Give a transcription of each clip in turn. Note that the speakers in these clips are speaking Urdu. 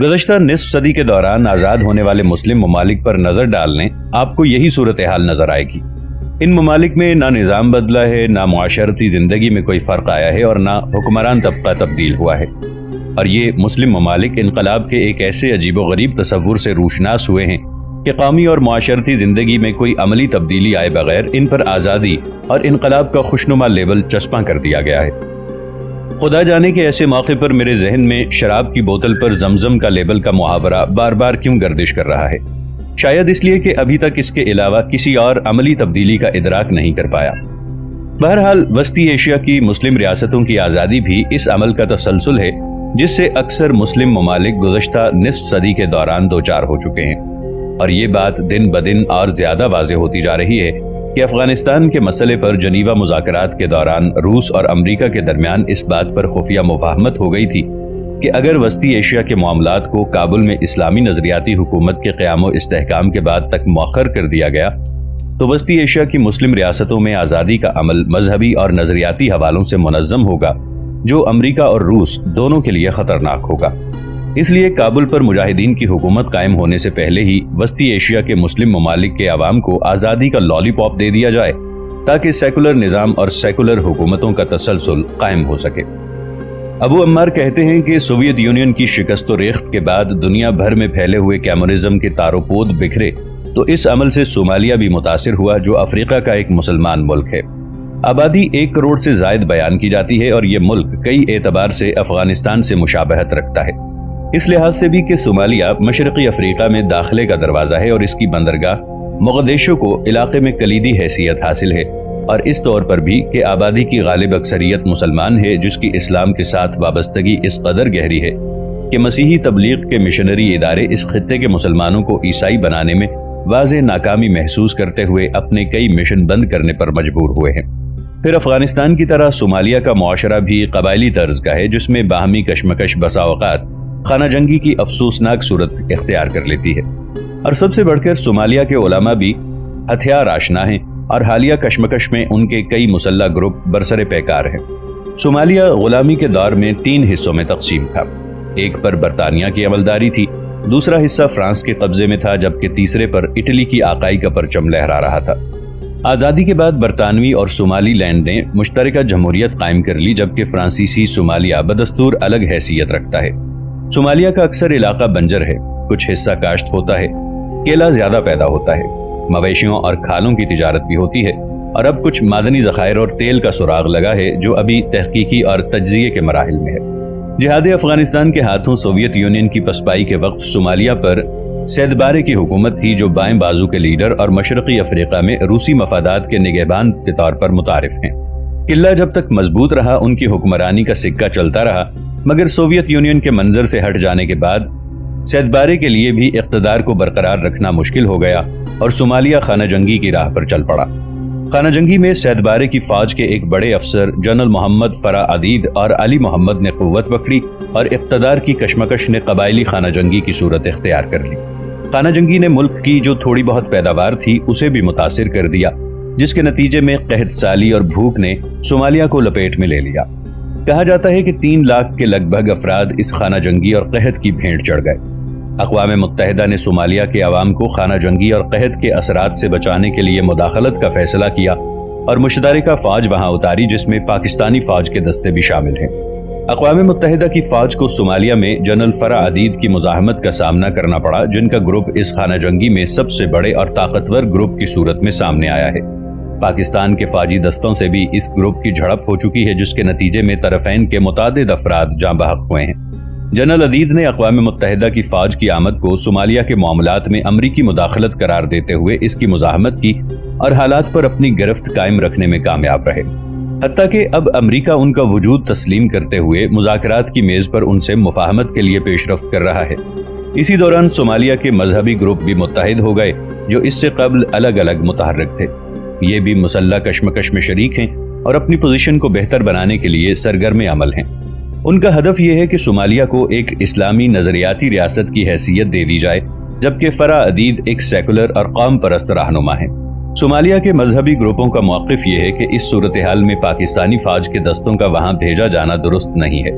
گزشتہ نصف صدی کے دوران آزاد ہونے والے مسلم ممالک پر نظر ڈالنے آپ کو یہی صورتحال نظر آئے گی۔ ان ممالک میں نہ نظام بدلا ہے، نہ معاشرتی زندگی میں کوئی فرق آیا ہے اور نہ حکمران طبقہ تبدیل ہوا ہے، اور یہ مسلم ممالک انقلاب کے ایک ایسے عجیب و غریب تصور سے روشناس ہوئے ہیں کہ قومی اور معاشرتی زندگی میں کوئی عملی تبدیلی آئے بغیر ان پر آزادی اور انقلاب کا خوشنما لیبل چسپاں کر دیا گیا ہے۔ خدا جانے کہ ایسے موقع پر میرے ذہن میں شراب کی بوتل پر زمزم کا لیبل کا محاورہ بار بار کیوں گردش کر رہا ہے؟ شاید اس لیے کہ ابھی تک اس کے علاوہ کسی اور عملی تبدیلی کا ادراک نہیں کر پایا۔ بہرحال وسطی ایشیا کی مسلم ریاستوں کی آزادی بھی اس عمل کا تسلسل ہے جس سے اکثر مسلم ممالک گزشتہ نصف صدی کے دوران دوچار ہو چکے ہیں، اور یہ بات دن بدن اور زیادہ واضح ہوتی جا رہی ہے کہ افغانستان کے مسئلے پر جنیوا مذاکرات کے دوران روس اور امریکہ کے درمیان اس بات پر خفیہ مفاہمت ہو گئی تھی کہ اگر وسطی ایشیا کے معاملات کو کابل میں اسلامی نظریاتی حکومت کے قیام و استحکام کے بعد تک مؤخر کر دیا گیا تو وسطی ایشیا کی مسلم ریاستوں میں آزادی کا عمل مذہبی اور نظریاتی حوالوں سے منظم ہوگا، جو امریکہ اور روس دونوں کے لیے خطرناک ہوگا۔ اس لیے کابل پر مجاہدین کی حکومت قائم ہونے سے پہلے ہی وسطی ایشیا کے مسلم ممالک کے عوام کو آزادی کا لالی پاپ دے دیا جائے تاکہ سیکولر نظام اور سیکولر حکومتوں کا تسلسل قائم ہو سکے۔ ابو عمار کہتے ہیں کہ سوویت یونین کی شکست و ریخت کے بعد دنیا بھر میں پھیلے ہوئے کمیونزم کے تار و پود بکھرے تو اس عمل سے صومالیہ بھی متاثر ہوا، جو افریقہ کا ایک مسلمان ملک ہے۔ آبادی 1 کروڑ سے زائد بیان کی جاتی ہے اور یہ ملک کئی اعتبار سے افغانستان سے مشابہت رکھتا ہے، اس لحاظ سے بھی کہ صومالیہ مشرقی افریقہ میں داخلے کا دروازہ ہے اور اس کی بندرگاہ مقدشو کو علاقے میں کلیدی حیثیت حاصل ہے، اور اس طور پر بھی کہ آبادی کی غالب اکثریت مسلمان ہے جس کی اسلام کے ساتھ وابستگی اس قدر گہری ہے کہ مسیحی تبلیغ کے مشنری ادارے اس خطے کے مسلمانوں کو عیسائی بنانے میں واضح ناکامی محسوس کرتے ہوئے اپنے کئی مشن بند کرنے پر مجبور ہوئے ہیں۔ پھر افغانستان کی طرح صومالیہ کا معاشرہ بھی قبائلی طرز کا ہے جس میں باہمی کشمکش بسا اوقات خانہ جنگی کی افسوسناک صورت اختیار کر لیتی ہے، اور سب سے بڑھ کر صومالیہ کے علماء بھی ہتھیار آشنا ہیں اور حالیہ کشمکش میں ان کے کئی مسلح گروپ برسر پیکار ہیں۔ صومالیہ غلامی کے دور میں 3 حصوں میں تقسیم تھا، ایک پر برطانیہ کی عملداری تھی، دوسرا حصہ فرانس کے قبضے میں تھا، جبکہ تیسرے پر اٹلی کی آقائی کا پرچم لہرا رہا تھا۔ آزادی کے بعد برطانوی اور صومالی لینڈ نے مشترکہ جمہوریت قائم کر لی، جبکہ فرانسیسی صومالیہ بدستور الگ حیثیت رکھتا ہے۔ صومالیہ کا اکثر علاقہ بنجر ہے، کچھ حصہ کاشت ہوتا ہے، کیلا زیادہ پیدا ہوتا ہے، مویشیوں اور کھالوں کی تجارت بھی ہوتی ہے، اور اب کچھ معدنی ذخائر اور تیل کا سراغ لگا ہے جو ابھی تحقیقی اور تجزیے کے مراحل میں ہے۔ جہاد افغانستان کے ہاتھوں سوویت یونین کی پسپائی کے وقت صومالیہ پر سید بارے کی حکومت تھی، جو بائیں بازو کے لیڈر اور مشرقی افریقہ میں روسی مفادات کے نگہبان کے طور پر متعارف ہیں۔ قلعہ جب تک مضبوط رہا ان کی حکمرانی کا سکہ چلتا رہا، مگر سوویت یونین کے منظر سے ہٹ جانے کے بعد سید بارے کے لیے بھی اقتدار کو برقرار رکھنا مشکل ہو گیا اور صومالیہ خانہ جنگی کی راہ پر چل پڑا۔ خانہ جنگی میں سید بارے کی فوج کے ایک بڑے افسر جنرل محمد فرا عدید اور علی محمد نے قوت پکڑی اور اقتدار کی کشمکش نے قبائلی خانہ جنگی کی صورت اختیار کر لی۔ خانہ جنگی نے ملک کی جو تھوڑی بہت پیداوار تھی اسے بھی متاثر کر دیا، جس کے نتیجے میں قحط سالی اور بھوک نے صومالیہ کو لپیٹ میں لے لیا۔ کہا جاتا ہے کہ 3 لاکھ کے لگ بھگ افراد اس خانہ جنگی اور قحط کی بھینٹ چڑھ گئے۔ اقوام متحدہ نے صومالیہ کے عوام کو خانہ جنگی اور قحط کے اثرات سے بچانے کے لیے مداخلت کا فیصلہ کیا اور مشترکہ فوج وہاں اتاری، جس میں پاکستانی فوج کے دستے بھی شامل ہیں۔ اقوام متحدہ کی فوج کو صومالیہ میں جنرل فرا عدید کی مزاحمت کا سامنا کرنا پڑا، جن کا گروپ اس خانہ جنگی میں سب سے بڑے اور طاقتور گروپ کی صورت میں سامنے آیا ہے۔ پاکستان کے فوجی دستوں سے بھی اس گروپ کی جھڑپ ہو چکی ہے، جس کے نتیجے میں طرفین کے متعدد افراد جاں بحق ہوئے ہیں۔ جنرل عدید نے اقوام متحدہ کی فوج کی آمد کو صومالیہ کے معاملات میں امریکی مداخلت قرار دیتے ہوئے اس کی مزاحمت کی اور حالات پر اپنی گرفت قائم رکھنے میں کامیاب رہے، حتیٰ کہ اب امریکہ ان کا وجود تسلیم کرتے ہوئے مذاکرات کی میز پر ان سے مفاہمت کے لیے پیش رفت کر رہا ہے۔ اسی دوران صومالیہ کے مذہبی گروپ بھی متحد ہو گئے جو اس سے قبل الگ الگ متحرک تھے۔ یہ بھی مسلح کشمکش میں شریک ہیں اور اپنی پوزیشن کو بہتر بنانے کے لیے سرگرم عمل ہیں۔ ان کا ہدف یہ ہے کہ صومالیہ کو ایک اسلامی نظریاتی ریاست کی حیثیت دے دی جائے، جبکہ فرا عدید ایک سیکولر اور قوم پرست رہنما ہیں۔ صومالیہ کے مذہبی گروپوں کا موقف یہ ہے کہ اس صورتحال میں پاکستانی فوج کے دستوں کا وہاں بھیجا جانا درست نہیں ہے۔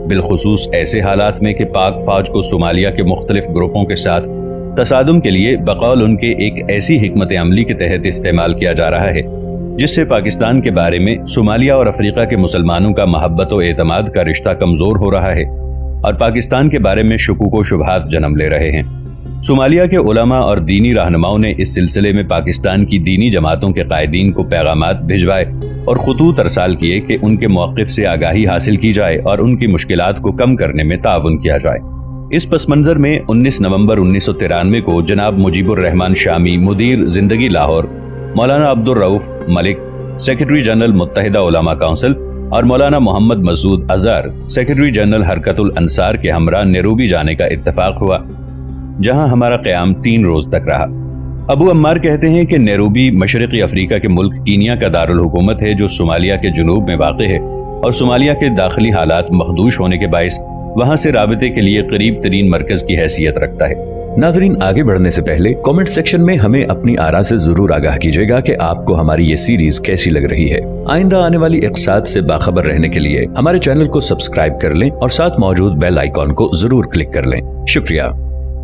بالخصوص ایسے حالات میں کہ پاک فوج کو صومالیہ کے مختلف گروپوں کے ساتھ تصادم کے لیے بقول ان کے ایک ایسی حکمت عملی کے تحت استعمال کیا جا رہا ہے جس سے پاکستان کے بارے میں صومالیہ اور افریقہ کے مسلمانوں کا محبت و اعتماد کا رشتہ کمزور ہو رہا ہے اور پاکستان کے بارے میں شکوک و شبہات جنم لے رہے ہیں۔ صومالیہ کے علماء اور دینی رہنماؤں نے اس سلسلے میں پاکستان کی دینی جماعتوں کے قائدین کو پیغامات بھجوائے اور خطوط ارسال کیے کہ ان کے موقف سے آگاہی حاصل کی جائے اور ان کی مشکلات کو کم کرنے میں تعاون کیا جائے۔ اس پس منظر میں 19 نومبر 1993 کو جناب مجیب الرحمان شامی مدیر زندگی لاہور، مولانا عبدالرؤف ملک سیکرٹری جنرل متحدہ علماء کونسل اور مولانا محمد مسعود اظہر سیکرٹری جنرل حرکت الانصار کے ہمراہ نیروبی جانے کا اتفاق ہوا، جہاں ہمارا قیام 3 روز تک رہا۔ ابو عمار کہتے ہیں کہ نیروبی مشرقی افریقہ کے ملک کینیا کا دارالحکومت ہے جو صومالیہ کے جنوب میں واقع ہے اور صومالیہ کے داخلی حالات مخدوش ہونے کے باعث وہاں سے رابطے کے لیے قریب ترین مرکز کی حیثیت رکھتا ہے۔ ناظرین، آگے بڑھنے سے پہلے کامنٹ سیکشن میں ہمیں اپنی آراء سے ضرور آگاہ کیجیے گا کہ آپ کو ہماری یہ سیریز کیسی لگ رہی ہے۔ آئندہ آنے والی اقساط سے باخبر رہنے کے لیے ہمارے چینل کو سبسکرائب کر لیں اور ساتھ موجود بیل آئیکن کو ضرور کلک کر لیں۔ شکریہ۔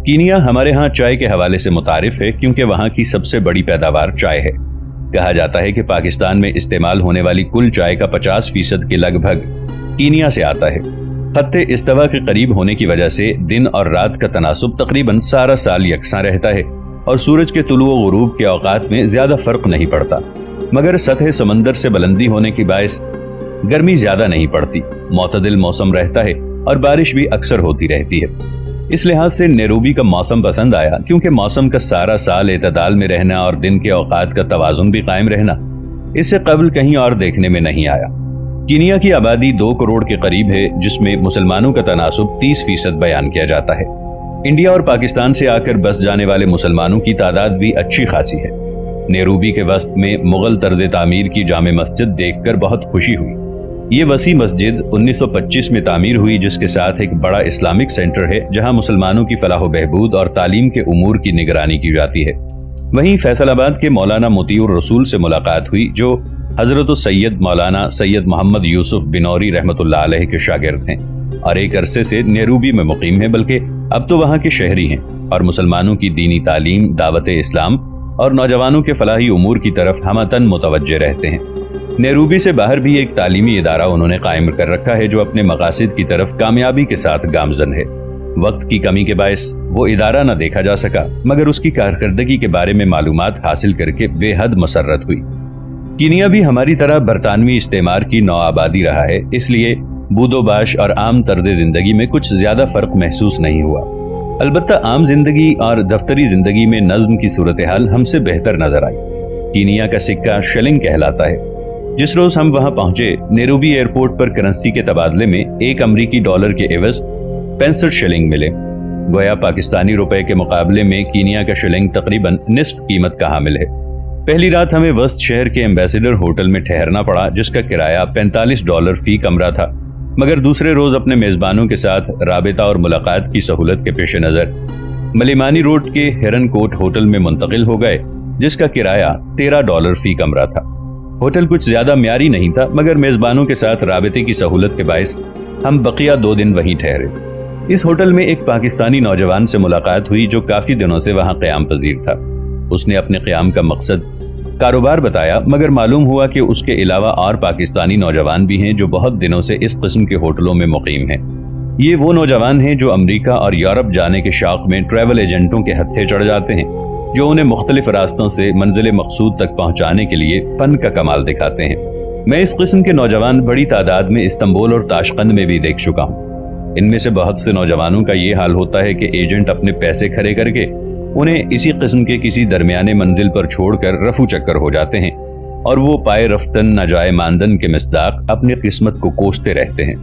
کینیا ہمارے ہاں چائے کے حوالے سے متعارف ہے کیونکہ وہاں کی سب سے بڑی پیداوار چائے ہے۔ کہا جاتا ہے کہ پاکستان میں استعمال ہونے والی کل چائے کا 50% کے لگ بھگ کینیا سے آتا ہے۔ خط استوا کے قریب ہونے کی وجہ سے دن اور رات کا تناسب تقریباً سارا سال یکساں رہتا ہے اور سورج کے طلوع و غروب کے اوقات میں زیادہ فرق نہیں پڑتا، مگر سطح سمندر سے بلندی ہونے کی باعث گرمی زیادہ نہیں پڑتی، معتدل موسم رہتا ہے اور بارش بھی اکثر ہوتی رہتی ہے۔ اس لحاظ سے نیروبی کا موسم پسند آیا کیونکہ موسم کا سارا سال اعتدال میں رہنا اور دن کے اوقات کا توازن بھی قائم رہنا اس سے قبل کہیں اور دیکھنے میں نہیں آیا۔ کینیا کی آبادی 2 کروڑ کے قریب ہے جس میں مسلمانوں کا تناسب 30% بیان کیا جاتا ہے۔ انڈیا اور پاکستان سے آ کر بس جانے والے مسلمانوں کی تعداد بھی اچھی خاصی ہے۔ نیروبی کے وسط میں مغل طرز تعمیر کی جامع مسجد دیکھ کر بہت خوشی ہوئی۔ یہ وسیع مسجد 1925 میں تعمیر ہوئی جس کے ساتھ ایک بڑا اسلامک سینٹر ہے جہاں مسلمانوں کی فلاح و بہبود اور تعلیم کے امور کی نگرانی کی جاتی ہے۔ وہیں فیصل آباد کے مولانا مطیع الرسول سے ملاقات ہوئی جو حضرت السید مولانا سید محمد یوسف بنوری رحمۃ اللہ علیہ کے شاگرد ہیں اور ایک عرصے سے نیروبی میں مقیم ہیں، بلکہ اب تو وہاں کے شہری ہیں اور مسلمانوں کی دینی تعلیم، دعوت اسلام اور نوجوانوں کے فلاحی امور کی طرف ہمتن متوجہ رہتے ہیں۔ نیروبی سے باہر بھی ایک تعلیمی ادارہ انہوں نے قائم کر رکھا ہے جو اپنے مقاصد کی طرف کامیابی کے ساتھ گامزن ہے۔ وقت کی کمی کے باعث وہ ادارہ نہ دیکھا جا سکا، مگر اس کی کارکردگی کے بارے میں معلومات حاصل کر کے بے حد مسرت ہوئی۔ کینیا بھی ہماری طرح برطانوی استعمار کی نو آبادی رہا ہے، اس لیے بود و باش اور عام طرز زندگی میں کچھ زیادہ فرق محسوس نہیں ہوا۔ البتہ عام زندگی اور دفتری زندگی میں نظم کی صورتحال ہم سے بہتر نظر آئی۔ کینیا کا سکہ شلنگ کہلاتا ہے۔ جس روز ہم وہاں پہنچے نیروبی ایئرپورٹ پر کرنسی کے تبادلے میں 1 امریکی ڈالر کے عوض 65 شلنگ ملے، گویا پاکستانی روپے کے مقابلے میں کینیا کا شلنگ تقریباً نصف قیمت کا حامل ہے۔ پہلی رات ہمیں وسط شہر کے ایمبیسیڈر ہوٹل میں ٹھہرنا پڑا جس کا کرایہ 45 ڈالر فی کمرہ تھا، مگر دوسرے روز اپنے میزبانوں کے ساتھ رابطہ اور ملاقات کی سہولت کے پیش نظر ملیمانی روڈ کے ہرن کوٹ ہوٹل میں منتقل ہو گئے جس کا کرایہ 13 ڈالر فی کمرہ تھا۔ ہوٹل کچھ زیادہ معیاری نہیں تھا، مگر میزبانوں کے ساتھ رابطے کی سہولت کے باعث ہم بقیہ 2 دن وہیں ٹھہرے۔ اس ہوٹل میں ایک پاکستانی نوجوان سے ملاقات ہوئی جو کافی دنوں سے وہاں قیام پذیر تھا۔ اس نے اپنے قیام کا مقصد کاروبار بتایا، مگر معلوم ہوا کہ اس کے علاوہ اور پاکستانی نوجوان بھی ہیں جو بہت دنوں سے اس قسم کے ہوٹلوں میں مقیم ہیں۔ یہ وہ نوجوان ہیں جو امریکہ اور یورپ جانے کے شوق میں ٹریول ایجنٹوں کے ہتھے چڑھ جاتے ہیں جو انہیں مختلف راستوں سے منزل مقصود تک پہنچانے کے لیے فن کا کمال دکھاتے ہیں۔ میں اس قسم کے نوجوان بڑی تعداد میں استنبول اور تاشقند میں بھی دیکھ چکا ہوں۔ ان میں سے بہت سے نوجوانوں کا یہ حال ہوتا ہے کہ ایجنٹ اپنے پیسے کھڑے کر کے انہیں اسی قسم کے کسی درمیانے منزل پر چھوڑ کر رفو چکر ہو جاتے ہیں اور وہ پائے رفتن نہ جائے ماندن کے مصداق اپنی قسمت کو کوستے رہتے ہیں۔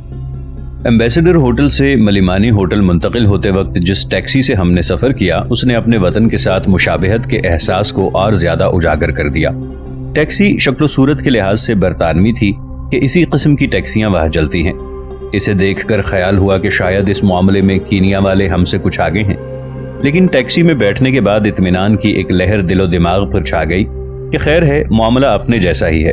ایمبیسیڈر ہوٹل سے ملیمانی ہوٹل منتقل ہوتے وقت جس ٹیکسی سے ہم نے سفر کیا اس نے اپنے وطن کے ساتھ مشابہت کے احساس کو اور زیادہ اجاگر کر دیا۔ ٹیکسی شکل و صورت کے لحاظ سے برطانوی تھی کہ اسی قسم کی ٹیکسیاں وہاں چلتی ہیں۔ اسے دیکھ کر خیال ہوا کہ شاید اس معاملے میں کینیا والے ہم سے کچھ آگے ہیں، لیکن ٹیکسی میں بیٹھنے کے بعد اطمینان کی ایک لہر دل و دماغ پر چھا گئی کہ خیر ہے، معاملہ اپنے جیسا ہی ہے۔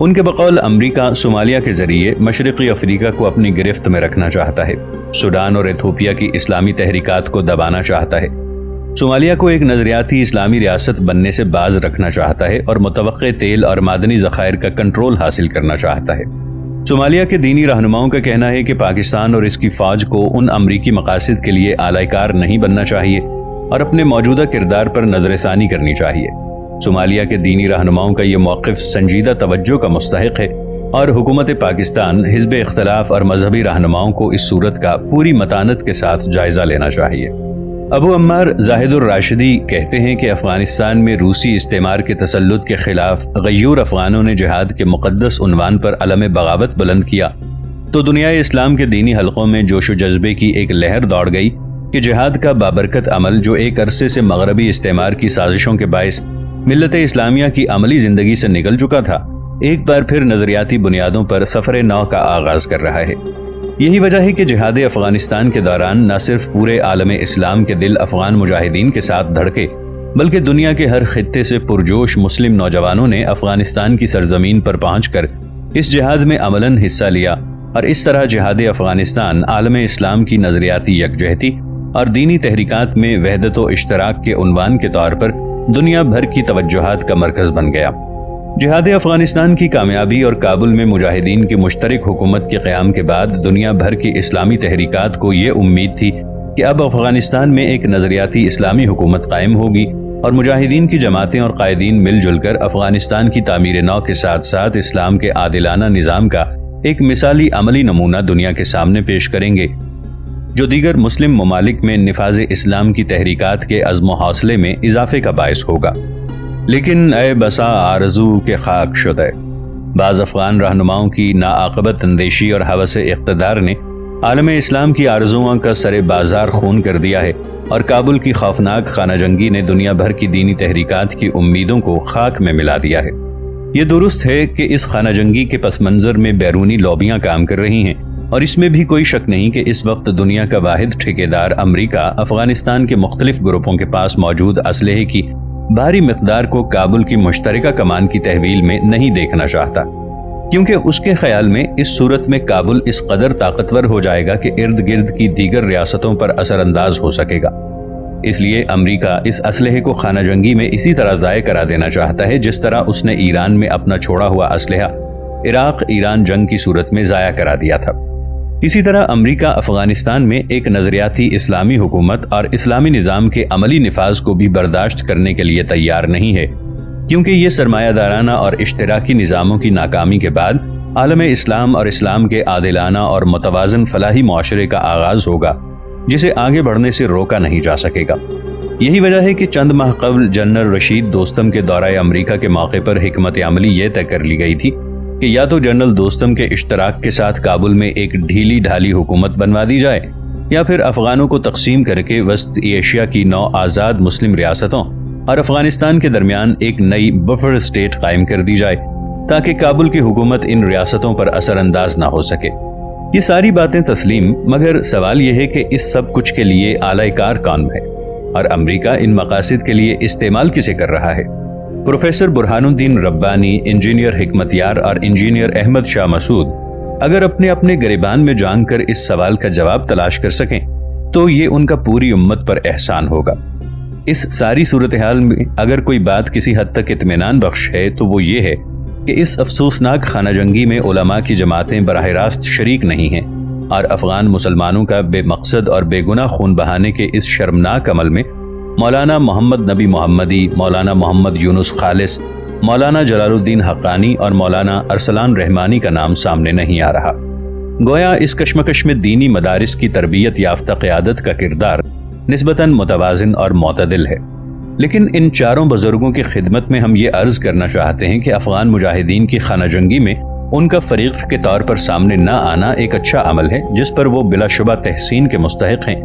ان کے بقول امریکہ صومالیہ کے ذریعے مشرقی افریقہ کو اپنی گرفت میں رکھنا چاہتا ہے، سوڈان اور ایتھوپیا کی اسلامی تحریکات کو دبانا چاہتا ہے، صومالیہ کو ایک نظریاتی اسلامی ریاست بننے سے باز رکھنا چاہتا ہے اور متوقع تیل اور معدنی ذخائر کا کنٹرول حاصل کرنا چاہتا ہے۔ صومالیہ کے دینی رہنماؤں کا کہنا ہے کہ پاکستان اور اس کی فوج کو ان امریکی مقاصد کے لیے آلائے کار نہیں بننا چاہیے اور اپنے موجودہ کردار پر نظر ثانی کرنی چاہیے۔ صومالیہ کے دینی رہنماؤں کا یہ موقف سنجیدہ توجہ کا مستحق ہے اور حکومت پاکستان حزب اختلاف اور مذہبی رہنماؤں کو اس صورت کا پوری متانت کے ساتھ جائزہ لینا چاہیے۔ ابو عمار زاہد الراشدی کہتے ہیں کہ افغانستان میں روسی استعمار کے تسلط کے خلاف غیور افغانوں نے جہاد کے مقدس عنوان پر علم بغاوت بلند کیا تو دنیائے اسلام کے دینی حلقوں میں جوش و جذبے کی ایک لہر دوڑ گئی کہ جہاد کا بابرکت عمل جو ایک عرصے سے مغربی استعمار کی سازشوں کے باعث ملت اسلامیہ کی عملی زندگی سے نکل چکا تھا، ایک بار پھر نظریاتی بنیادوں پر سفر نو کا آغاز کر رہا ہے۔ یہی وجہ ہے کہ جہاد افغانستان کے دوران نہ صرف پورے عالم اسلام کے دل افغان مجاہدین کے ساتھ دھڑکے، بلکہ دنیا کے ہر خطے سے پرجوش مسلم نوجوانوں نے افغانستان کی سرزمین پر پہنچ کر اس جہاد میں عملاً حصہ لیا اور اس طرح جہاد افغانستان عالم اسلام کی نظریاتی یکجہتی اور دینی تحریکات میں وحدت و اشتراک کے عنوان کے طور پر دنیا بھر کی توجہات کا مرکز بن گیا۔ جہاد افغانستان کی کامیابی اور کابل میں مجاہدین کی مشترک حکومت کے قیام کے بعد دنیا بھر کی اسلامی تحریکات کو یہ امید تھی کہ اب افغانستان میں ایک نظریاتی اسلامی حکومت قائم ہوگی اور مجاہدین کی جماعتیں اور قائدین مل جل کر افغانستان کی تعمیر نو کے ساتھ ساتھ اسلام کے عادلانہ نظام کا ایک مثالی عملی نمونہ دنیا کے سامنے پیش کریں گے، جو دیگر مسلم ممالک میں نفاذ اسلام کی تحریکات کے عزم و حوصلے میں اضافے کا باعث ہوگا۔ لیکن اے بسا آرزو کے خاک شدہ، بعض افغان رہنماؤں کی ناعاقبت اندیشی اور ہوس اقتدار نے عالم اسلام کی آرزوؤں کا سر بازار خون کر دیا ہے اور کابل کی خوفناک خانہ جنگی نے دنیا بھر کی دینی تحریکات کی امیدوں کو خاک میں ملا دیا ہے۔ یہ درست ہے کہ اس خانہ جنگی کے پس منظر میں بیرونی لابیاں کام کر رہی ہیں اور اس میں بھی کوئی شک نہیں کہ اس وقت دنیا کا واحد ٹھیکیدار امریکہ افغانستان کے مختلف گروپوں کے پاس موجود اسلحے کی بھاری مقدار کو کابل کی مشترکہ کمان کی تحویل میں نہیں دیکھنا چاہتا، کیونکہ اس کے خیال میں اس صورت میں کابل اس قدر طاقتور ہو جائے گا کہ ارد گرد کی دیگر ریاستوں پر اثر انداز ہو سکے گا۔ اس لیے امریکہ اس اسلحے کو خانہ جنگی میں اسی طرح ضائع کرا دینا چاہتا ہے جس طرح اس نے ایران میں اپنا چھوڑا ہوا اسلحہ عراق ایران جنگ کی صورت میں ضائع کرا دیا تھا۔ اسی طرح امریکہ افغانستان میں ایک نظریاتی اسلامی حکومت اور اسلامی نظام کے عملی نفاذ کو بھی برداشت کرنے کے لیے تیار نہیں ہے، کیونکہ یہ سرمایہ دارانہ اور اشتراکی نظاموں کی ناکامی کے بعد عالم اسلام اور اسلام کے عادلانہ اور متوازن فلاحی معاشرے کا آغاز ہوگا جسے آگے بڑھنے سے روکا نہیں جا سکے گا۔ یہی وجہ ہے کہ چند ماہ قبل جنرل رشید دوستم کے دورہ امریکہ کے موقع پر حکمت عملی یہ طے کر لی گئی تھی کہ یا تو جنرل دوستم کے اشتراک کے ساتھ کابل میں ایک ڈھیلی ڈھالی حکومت بنوا دی جائے یا پھر افغانوں کو تقسیم کر کے وسط ایشیا کی 9 آزاد مسلم ریاستوں اور افغانستان کے درمیان ایک نئی بفر اسٹیٹ قائم کر دی جائے تاکہ کابل کی حکومت ان ریاستوں پر اثر انداز نہ ہو سکے۔ یہ ساری باتیں تسلیم، مگر سوال یہ ہے کہ اس سب کچھ کے لیے آلائے کار کون ہے اور امریکہ ان مقاصد کے لیے استعمال کسے کر رہا ہے؟ پروفیسر برہان الدین ربانی، انجینئر حکمت یار اور انجینئر احمد شاہ مسعود اگر اپنے گریبان میں جان کر اس سوال کا جواب تلاش کر سکیں تو یہ ان کا پوری امت پر احسان ہوگا۔ اس ساری صورتحال میں اگر کوئی بات کسی حد تک اطمینان بخش ہے تو وہ یہ ہے کہ اس افسوسناک خانہ جنگی میں علماء کی جماعتیں براہ راست شریک نہیں ہیں اور افغان مسلمانوں کا بے مقصد اور بے گناہ خون بہانے کے اس شرمناک عمل میں مولانا محمد نبی محمدی، مولانا محمد یونس خالص، مولانا جلال الدین حقانی اور مولانا ارسلان رحمانی کا نام سامنے نہیں آ رہا۔ گویا اس کشمکش میں دینی مدارس کی تربیت یافتہ قیادت کا کردار نسبتاً متوازن اور معتدل ہے، لیکن ان چاروں بزرگوں کی خدمت میں ہم یہ عرض کرنا چاہتے ہیں کہ افغان مجاہدین کی خانہ جنگی میں ان کا فریق کے طور پر سامنے نہ آنا ایک اچھا عمل ہے جس پر وہ بلا شبہ تحسین کے مستحق ہیں،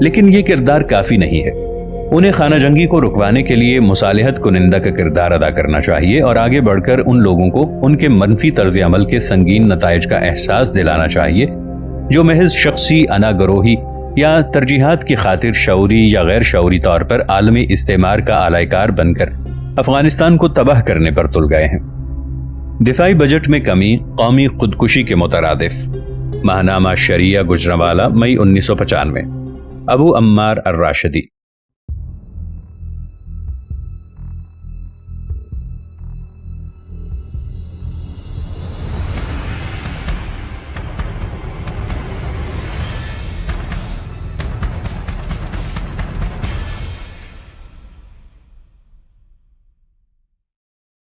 لیکن یہ کردار کافی نہیں ہے۔ انہیں خانہ جنگی کو رکوانے کے لیے مصالحت کنندہ کا کردار ادا کرنا چاہیے اور آگے بڑھ کر ان لوگوں کو ان کے منفی طرز عمل کے سنگین نتائج کا احساس دلانا چاہیے جو محض شخصی انا گروہی یا ترجیحات کی خاطر شعوری یا غیر شعوری طور پر عالمی استعمار کا آلائے کار بن کر افغانستان کو تباہ کرنے پر تل گئے ہیں۔ دفاعی بجٹ میں کمی قومی خودکشی کے مترادف، ماہنامہ شریعہ گجرانوالہ مئی 1995۔ ابو عمار الراشدی۔